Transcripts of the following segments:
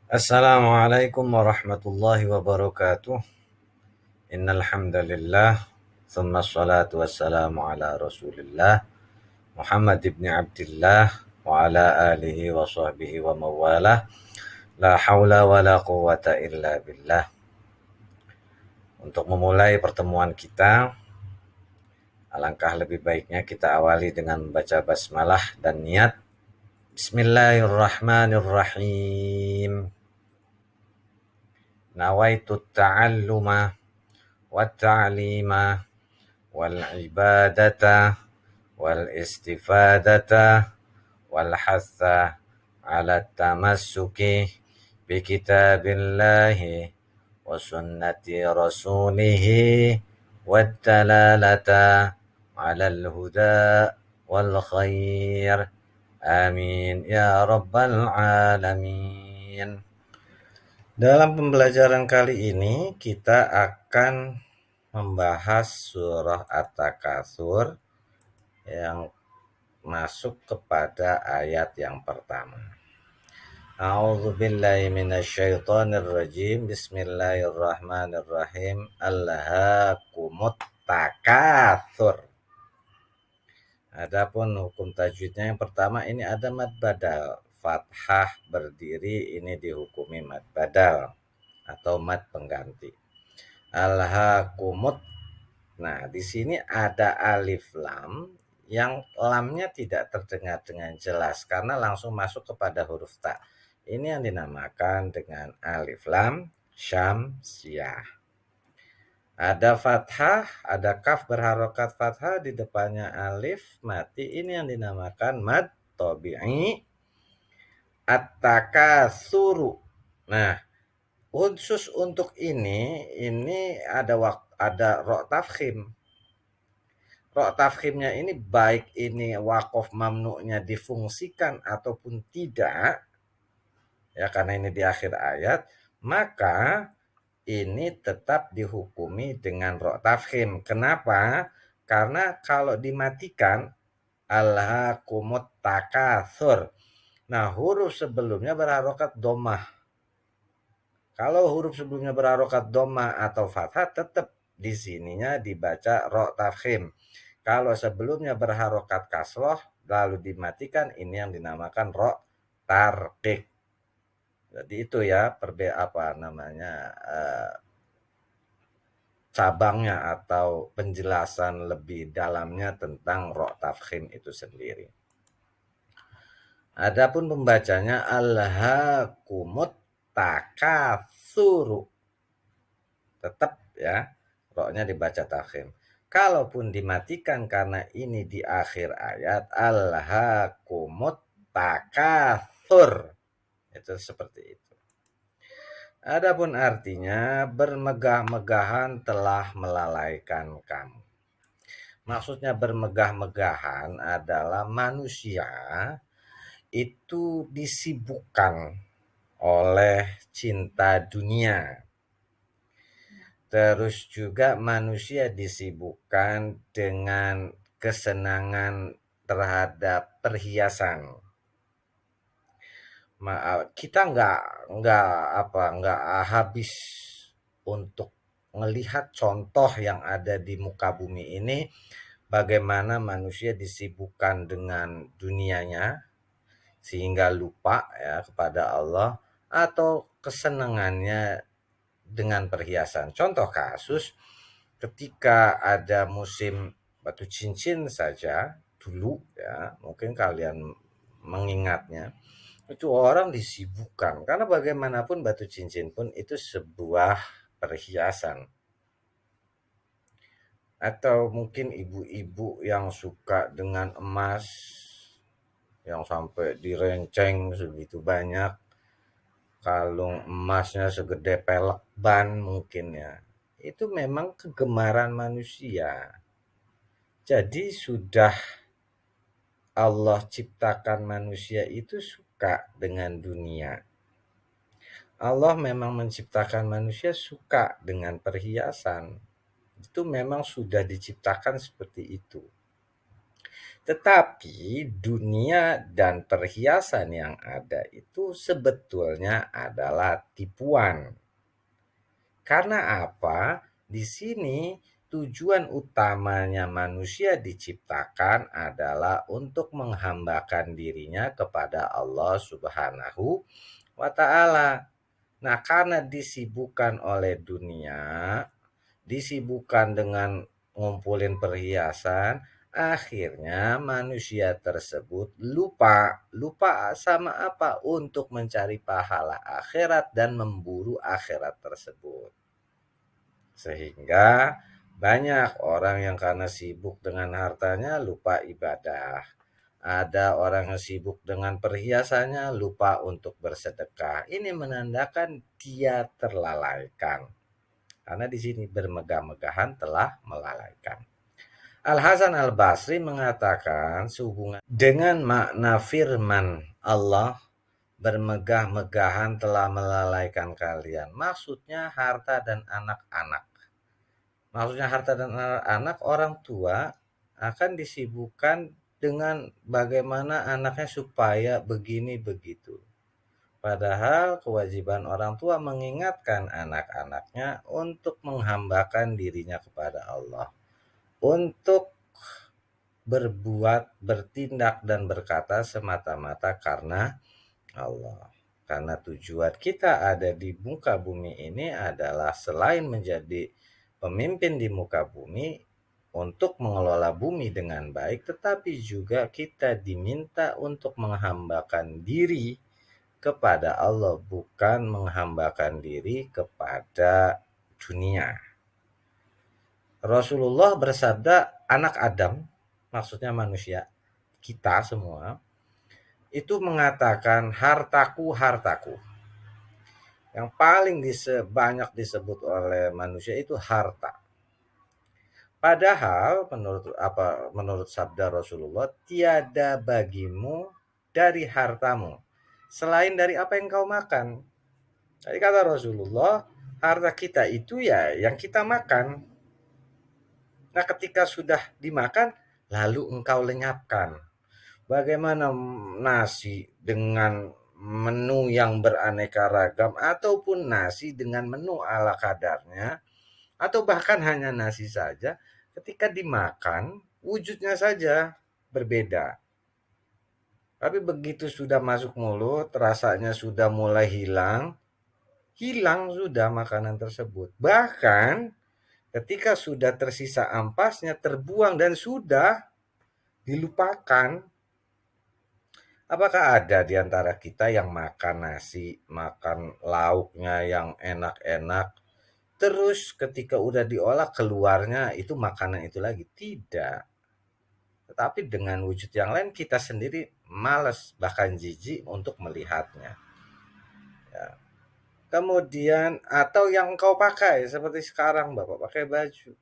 Assalamualaikum warahmatullahi wabarakatuh. Innal hamdalillah, tsumma shalatu wassalamu ala Rasulillah Muhammad ibn Abdillah wa ala alihi wa sahbihi wa mawalah. La haula wa la quwata illa billah. Untuk memulai pertemuan kita, alangkah lebih baiknya kita awali dengan membaca basmalah dan niat. Bismillahirrahmanirrahim. Nawaitu ta'alluma wa ta'lima wal ibadata wal istifadata wal hatha ala tamassuki bi kitabillahi wa sunnati rasulihi wat dalalata ala al huda wal khair. Amin ya rabbal alamin. Dalam pembelajaran kali ini kita akan membahas surah At-Takatsur yang masuk kepada ayat yang pertama. A'udzubillahi minasyaitonirrajim. Bismillahirrahmanirrahim. Alhaakumut takatsur. Adapun hukum tajwidnya yang pertama ini ada mad badal. Fathah berdiri ini dihukumi mad badal atau mad pengganti. Alhaakumut. Nah, di sini ada alif lam yang lamnya tidak terdengar dengan jelas karena langsung masuk kepada huruf ta. Ini yang dinamakan dengan alif lam syamsiyah. Ada fathah, ada kaf berharokat fathah di depannya alif mati. Ini yang dinamakan mad tabi'i at-takatsuru. Nah, khusus untuk ini ada ro tafkhim. Ro tafkhimnya ini baik ini waqaf mamnu'nya difungsikan ataupun tidak, ya karena ini di akhir ayat, maka ini tetap dihukumi dengan ro tafkhim. Kenapa? Karena kalau dimatikan alhaakumut takatsur. Nah, huruf sebelumnya berharokat dhammah. Kalau huruf sebelumnya berharokat dhammah atau fathah, tetap di sininya dibaca ro tafkhim. Kalau sebelumnya berharokat kasroh lalu dimatikan, ini yang dinamakan ro tarqiq. Jadi itu ya cabangnya atau penjelasan lebih dalamnya tentang ro tafkhim itu sendiri. Adapun pembacanya alhaakumut takatsuru. Tetap ya, ro-nya dibaca tafkhim. Kalaupun dimatikan karena ini di akhir ayat alhaakumut takatsur. Itu seperti itu. Adapun artinya bermegah-megahan telah melalaikan kamu. Maksudnya bermegah-megahan adalah manusia itu disibukkan oleh cinta dunia. Terus juga manusia disibukkan dengan kesenangan terhadap perhiasan. Kita nggak habis untuk melihat contoh yang ada di muka bumi ini, bagaimana manusia disibukkan dengan dunianya sehingga lupa ya kepada Allah, atau kesenangannya dengan perhiasan. Contoh kasus ketika ada musim batu cincin saja dulu ya, mungkin kalian mengingatnya, itu orang disibukkan karena bagaimanapun batu cincin pun itu sebuah perhiasan. Atau mungkin ibu-ibu yang suka dengan emas yang sampai direnceng segitu banyak, kalung emasnya segede pelek ban mungkin ya. Itu memang kegemaran manusia. Jadi sudah Allah ciptakan manusia itu suka dengan dunia. Allah memang menciptakan manusia suka dengan perhiasan. Itu memang sudah diciptakan seperti itu. Tetapi dunia dan perhiasan yang ada itu sebetulnya adalah tipuan. Karena apa? Di sini tujuan utamanya manusia diciptakan adalah untuk menghambakan dirinya kepada Allah Subhanahu wa Ta'ala. Nah, karena disibukkan oleh dunia, disibukkan dengan ngumpulin perhiasan, akhirnya manusia tersebut lupa sama apa? Untuk mencari pahala akhirat dan memburu akhirat tersebut. Sehingga banyak orang yang karena sibuk dengan hartanya lupa ibadah. Ada orang yang sibuk dengan perhiasannya lupa untuk bersedekah. Ini menandakan dia terlalaikan. Karena di sini bermegah-megahan telah melalaikan. Al-Hasan Al-Basri mengatakan sehubungan dengan makna firman Allah, bermegah-megahan telah melalaikan kalian. Maksudnya harta dan anak-anak. Maksudnya harta dan anak-anak, orang tua akan disibukkan dengan bagaimana anaknya supaya begini begitu. Padahal kewajiban orang tua mengingatkan anak-anaknya untuk menghambakan dirinya kepada Allah. Untuk berbuat, bertindak, dan berkata semata-mata karena Allah. Karena tujuan kita ada di muka bumi ini adalah selain menjadi pemimpin di muka bumi untuk mengelola bumi dengan baik, tetapi juga kita diminta untuk menghambakan diri kepada Allah, bukan menghambakan diri kepada dunia. Rasulullah bersabda, anak Adam, maksudnya manusia, kita semua, itu mengatakan hartaku, hartaku. Yang paling banyak disebut oleh manusia itu harta. Padahal menurut sabda Rasulullah, tiada bagimu dari hartamu selain dari apa yang kau makan. Jadi kata Rasulullah, harta kita itu ya yang kita makan. Nah, ketika sudah dimakan, lalu engkau lenyapkan. Bagaimana nasi dengan menu yang beraneka ragam, ataupun nasi dengan menu ala kadarnya, atau bahkan hanya nasi saja, ketika dimakan, wujudnya saja berbeda. Tapi begitu sudah masuk mulut, rasanya sudah mulai hilang sudah makanan tersebut. Bahkan ketika sudah tersisa ampasnya, terbuang dan sudah dilupakan. Apakah ada di antara kita yang makan nasi, makan lauknya yang enak-enak, terus ketika udah diolah keluarnya itu makanan itu lagi? Tidak. Tetapi dengan wujud yang lain kita sendiri malas, bahkan jijik untuk melihatnya. Ya. Kemudian atau yang kau pakai seperti sekarang Bapak pakai baju.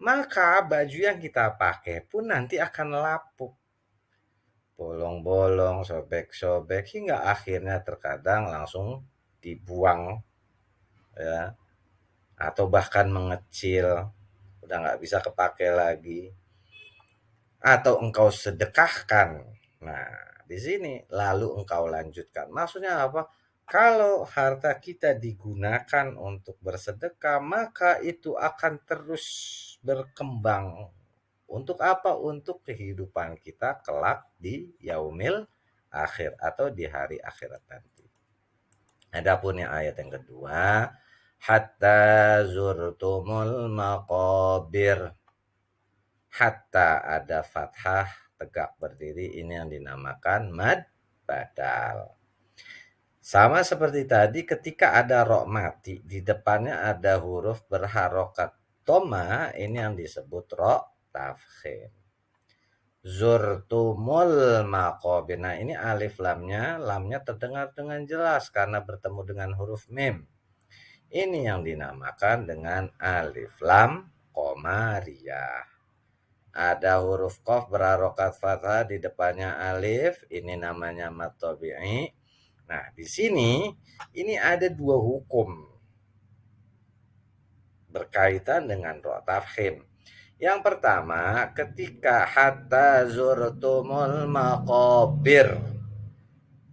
Maka baju yang kita pakai pun nanti akan lapuk. Bolong-bolong, sobek-sobek, hingga akhirnya terkadang langsung dibuang, ya, atau bahkan mengecil, udah nggak bisa kepake lagi, atau engkau sedekahkan. Nah, di sini lalu engkau lanjutkan. Maksudnya apa? Kalau harta kita digunakan untuk bersedekah, maka itu akan terus berkembang. Untuk apa? Untuk kehidupan kita kelak di yaumil akhir atau di hari akhirat nanti. Adapun yang ayat yang kedua, hatta zurtumul maqabir. Hatta ada fathah tegak berdiri, ini yang dinamakan mad badal. Sama seperti tadi, ketika ada ro mati di depannya ada huruf berharokat dhamma, ini yang disebut ro tafkhim. Zurtumul maqabir. Nah, ini alif lamnya terdengar dengan jelas karena bertemu dengan huruf mim. Ini yang dinamakan dengan alif lam qamariyah. Ada huruf qaf berharokat fathah di depannya alif, ini namanya mad tabi'i. Nah, di sini ini ada dua hukum berkaitan dengan ro tafkhim. Yang pertama, ketika hatta zurtumul maqabir.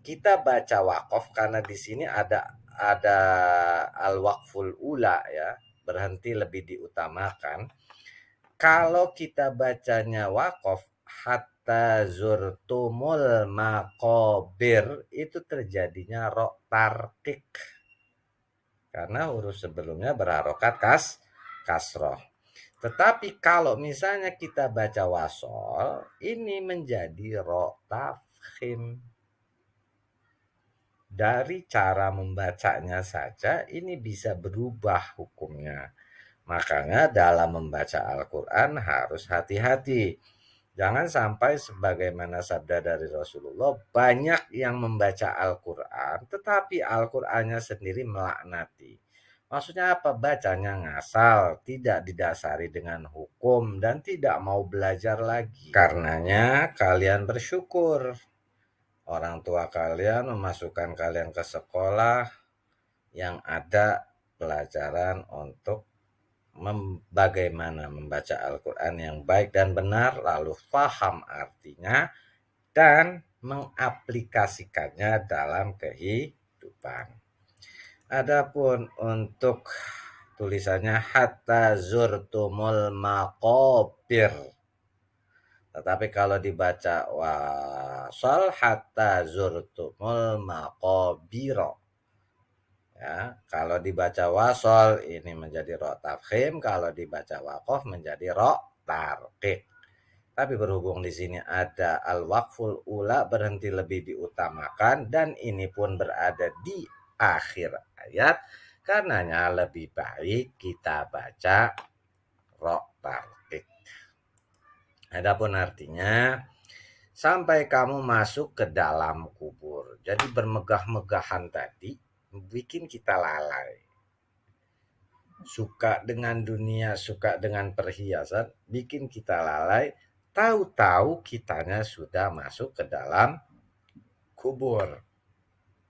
Kita baca wakaf karena di sini ada al-waqful ula ya, berhenti lebih diutamakan. Kalau kita bacanya wakaf hatta zurtumul maqabir, itu terjadinya ro tarkik karena huruf sebelumnya berharokat kasroh. Tetapi kalau misalnya kita baca wasol, ini menjadi ro tafkhim. Dari cara membacanya saja ini bisa berubah hukumnya. Makanya dalam membaca Al-Quran harus hati-hati. Jangan sampai sebagaimana sabda dari Rasulullah, banyak yang membaca Al-Quran, tetapi Al-Qurannya sendiri melaknati. Maksudnya apa? Bacanya ngasal, tidak didasari dengan hukum, dan tidak mau belajar lagi. Karenanya kalian bersyukur. Orang tua kalian memasukkan kalian ke sekolah yang ada pelajaran untuk bagaimana membaca Al-Quran yang baik dan benar, lalu paham artinya, dan mengaplikasikannya dalam kehidupan. Adapun untuk tulisannya hatta zurtumul maqabir. Tetapi kalau dibaca wasal hatta zurtumul maqabiro. Ya, kalau dibaca wasol ini menjadi ro tafkhim, kalau dibaca waqaf menjadi ro tarqiq. Tapi berhubung di sini ada al-waqful ula, berhenti lebih diutamakan, dan ini pun berada di akhir ayat, karenanya lebih baik kita baca ro tarqiq. Adapun artinya, sampai kamu masuk ke dalam kubur. Jadi bermegah-megahan tadi bikin kita lalai. Suka dengan dunia, suka dengan perhiasan, bikin kita lalai. Tahu-tahu kitanya sudah masuk ke dalam kubur.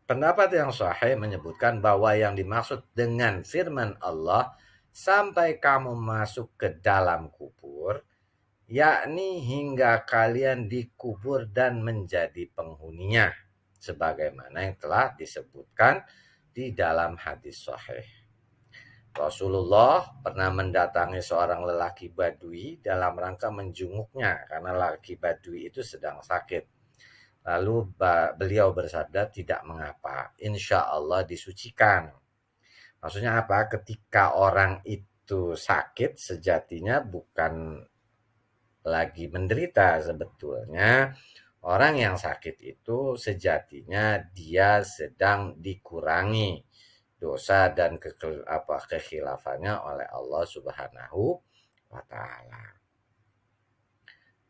Pendapat yang sahih menyebutkan bahwa yang dimaksud dengan firman Allah, sampai kamu masuk ke dalam kubur, yakni hingga kalian dikubur dan menjadi penghuninya, sebagaimana yang telah disebutkan di dalam hadis sahih. Rasulullah pernah mendatangi seorang lelaki Badui dalam rangka menjenguknya karena lelaki Badui itu sedang sakit. Lalu beliau bersabda, tidak mengapa, insya Allah disucikan. Maksudnya apa? Ketika orang itu sakit, sejatinya bukan lagi menderita. Sebetulnya orang yang sakit itu sejatinya dia sedang dikurangi dosa dan kekhilafannya oleh Allah Subhanahu wa taala.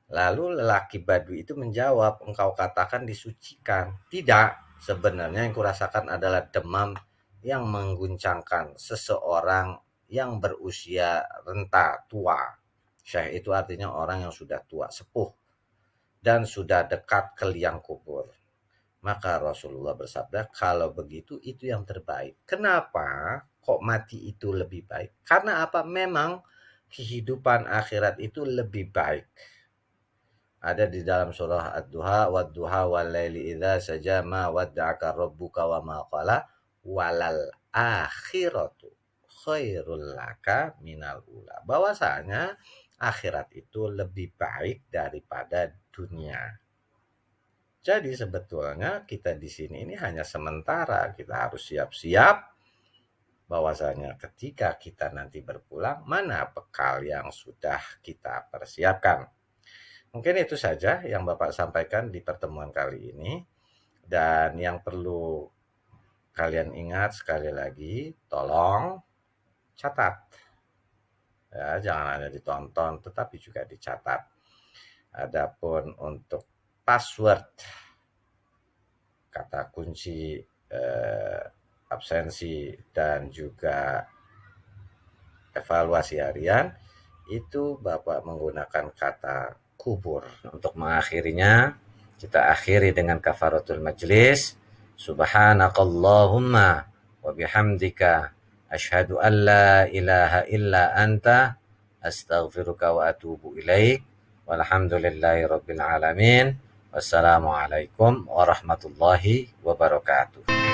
Lalu lelaki Badui itu menjawab, engkau katakan disucikan. Tidak, sebenarnya yang kurasakan adalah demam yang mengguncangkan seseorang yang berusia renta tua. Syekh itu artinya orang yang sudah tua, sepuh, dan sudah dekat ke liang kubur. Maka Rasulullah bersabda, kalau begitu itu yang terbaik. Kenapa kok mati itu lebih baik? Karena apa? Memang kehidupan akhirat itu lebih baik. Ada di dalam surah Ad-Duha, wad-duha wal-laili idza saja ma wadda'aka rabbuka wa ma qala walal akhiratu khairul laka minal ula. Bahwasanya akhirat itu lebih baik daripada dunia. Jadi sebetulnya kita di sini ini hanya sementara, kita harus siap-siap bahwasanya ketika kita nanti berpulang, mana bekal yang sudah kita persiapkan. Mungkin itu saja yang Bapak sampaikan di pertemuan kali ini. Dan yang perlu kalian ingat sekali lagi, tolong catat. Ya, jangan hanya ditonton, tetapi juga dicatat. Adapun untuk password, kata kunci absensi, dan juga evaluasi harian, itu Bapak menggunakan kata kubur. Untuk mengakhirinya, kita akhiri dengan kafaratul majlis. Subhanakallahumma wa bihamdika asyhadu an la ilaha illa anta astaghfiruka wa atubu ilaik. Walhamdulillahirabbil alamin. Wassalamualaikum warahmatullahi wabarakatuh.